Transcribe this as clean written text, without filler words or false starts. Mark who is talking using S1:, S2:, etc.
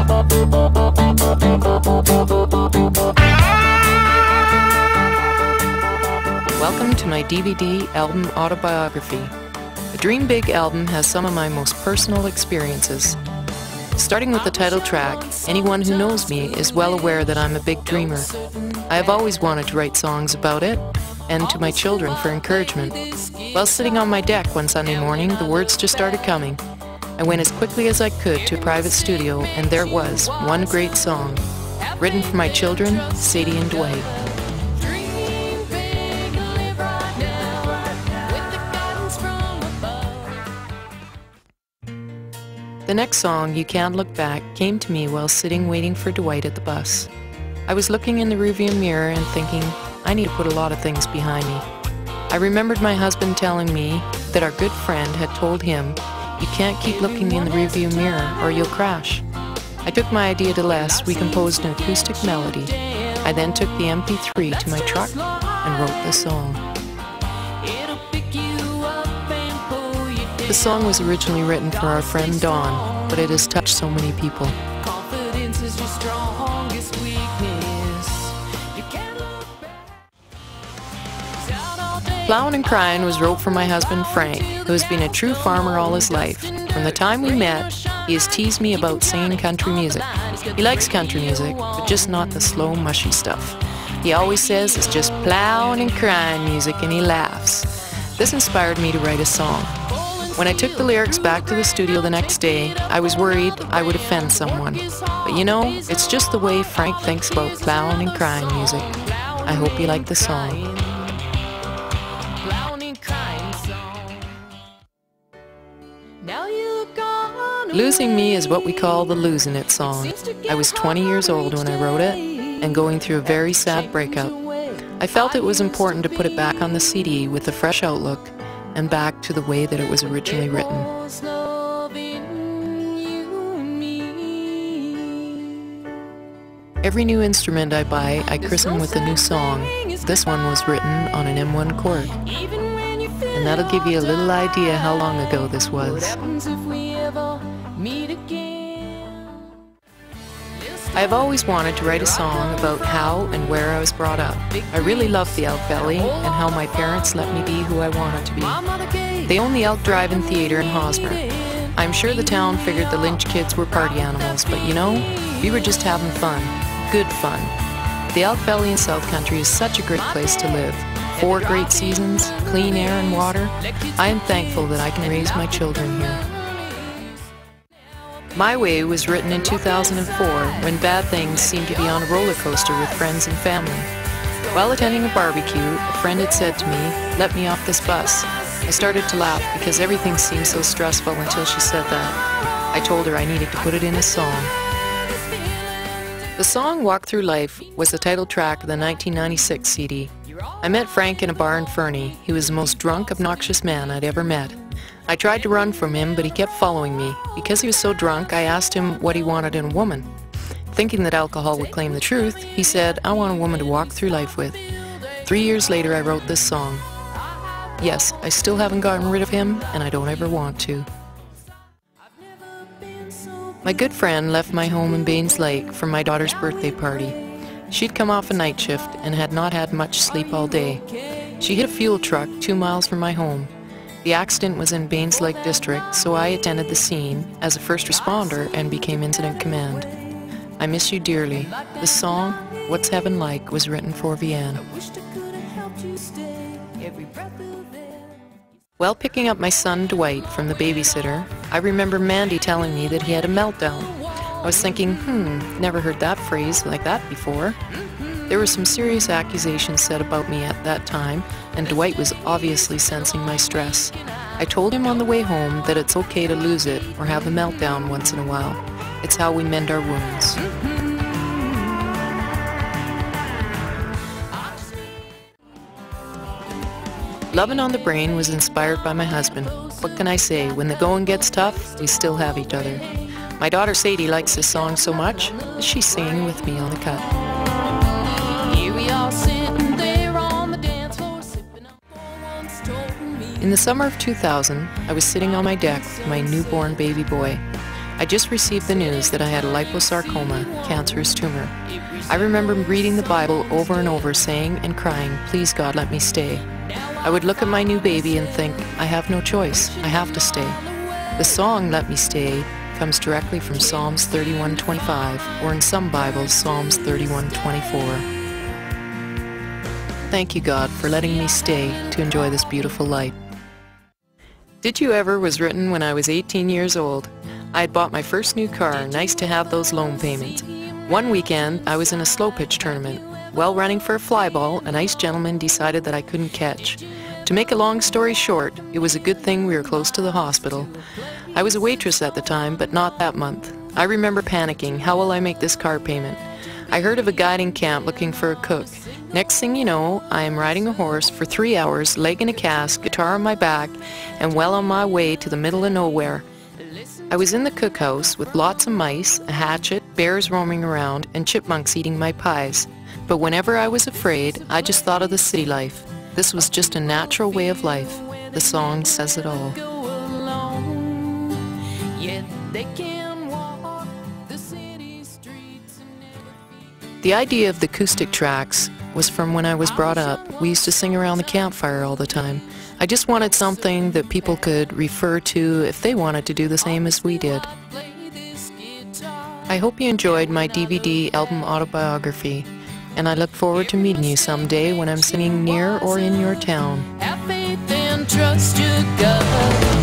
S1: Welcome to my DVD album Autobiography. The Dream Big album has some of my most personal experiences. Starting with the title track, anyone who knows me is well aware that I'm a big dreamer. I have always wanted to write songs about it, and to my children for encouragement. While sitting on my deck one Sunday morning, the words just started coming. I went as quickly as I could to a private studio, and there it was, one great song, written for my children, Sadie and Dwight. The next song, You Can't Look Back, came to me while sitting waiting for Dwight at the bus. I was looking in the rearview mirror and thinking, I need to put a lot of things behind me. I remembered my husband telling me that our good friend had told him, you can't keep looking in the rearview mirror or you'll crash. I took my idea to Les, we composed an acoustic melody. I then took the MP3 to my truck and wrote the song. The song was originally written for our friend Dawn, but it has touched so many people. Plowin' and Cryin' was wrote for my husband Frank, who has been a true farmer all his life. From the time we met, he has teased me about singing country music. He likes country music, but just not the slow, mushy stuff. He always says it's just plowin' and cryin' music, and he laughs. This inspired me to write a song. When I took the lyrics back to the studio the next day, I was worried I would offend someone. But you know, it's just the way Frank thinks about plowin' and cryin' music. I hope you like the song. Losing Me is what we call the Losing It song. I was 20 years old when I wrote it and going through a very sad breakup. I felt it was important to put it back on the CD with a fresh outlook and back to the way that it was originally written. Every new instrument I buy, I christen with a new song. This one was written on an M1 chord. And that'll give you a little idea how long ago this was. I've always wanted to write a song about how and where I was brought up. I really love the Elk Valley and how my parents let me be who I wanted to be. They own the Elk Drive-In Theatre in Hosmer. I'm sure the town figured the Lynch kids were party animals, but you know, we were just having fun. Good fun. The Elk Valley in South Country is such a great place to live. 4 great seasons, clean air and water. I am thankful that I can raise my children here. My Way was written in 2004 when bad things seemed to be on a roller coaster with friends and family. While attending a barbecue, a friend had said to me, "Let me off this bus." I started to laugh because everything seemed so stressful until she said that. I told her I needed to put it in a song. The song Walk Through Life was the title track of the 1996 CD. I met Frank in a bar in Fernie. He was the most drunk, obnoxious man I'd ever met. I tried to run from him, but he kept following me. Because he was so drunk, I asked him what he wanted in a woman. Thinking that alcohol would claim the truth, he said, "I want a woman to walk through life with." 3 years later, I wrote this song. Yes, I still haven't gotten rid of him, and I don't ever want to. My good friend left my home in Baines Lake for my daughter's birthday party. She'd come off a night shift and had not had much sleep all day. She hit a fuel truck 2 miles from my home. The accident was in Baines Lake District, so I attended the scene as a first responder and became incident command. I miss you dearly. The song, What's Heaven Like, was written for Vianne. While picking up my son Dwight from the babysitter, I remember Mandy telling me that he had a meltdown. I was thinking, never heard that phrase like that before. There were some serious accusations said about me at that time, and Dwight was obviously sensing my stress. I told him on the way home that it's okay to lose it or have a meltdown once in a while. It's how we mend our wounds. Lovin' on the Brain was inspired by my husband. What can I say? When the going gets tough, we still have each other. My daughter Sadie likes this song so much that she's singing with me on the cut. In the summer of 2000, I was sitting on my deck with my newborn baby boy. I just received the news that I had a liposarcoma, cancerous tumor. I remember reading the Bible over and over, saying and crying, "Please God, let me stay." I would look at my new baby and think, I have no choice, I have to stay. The song, "Let Me Stay," comes directly from Psalms 31:25, or in some Bibles, Psalms 31:24. Thank you, God, for letting me stay to enjoy this beautiful life. Did You Ever was written when I was 18 years old. I had bought my first new car, nice to have those loan payments. One weekend, I was in a slow pitch tournament. While running for a fly ball, a nice gentleman decided that I couldn't catch. To make a long story short, it was a good thing we were close to the hospital. I was a waitress at the time, but not that month. I remember panicking, how will I make this car payment? I heard of a guiding camp looking for a cook. Next thing you know, I am riding a horse for 3 hours, leg in a cast, guitar on my back, and well on my way to the middle of nowhere. I was in the cookhouse with lots of mice, a hatchet, bears roaming around, and chipmunks eating my pies. But whenever I was afraid, I just thought of the city life. This was just a natural way of life. The song says it all. The idea of the acoustic tracks was from when I was brought up. We used to sing around the campfire all the time. I just wanted something that people could refer to if they wanted to do the same as we did. I hope you enjoyed my DVD album Autobiography, and I look forward to meeting you someday when I'm singing near or in your town.
S2: Have faith and trust your gut.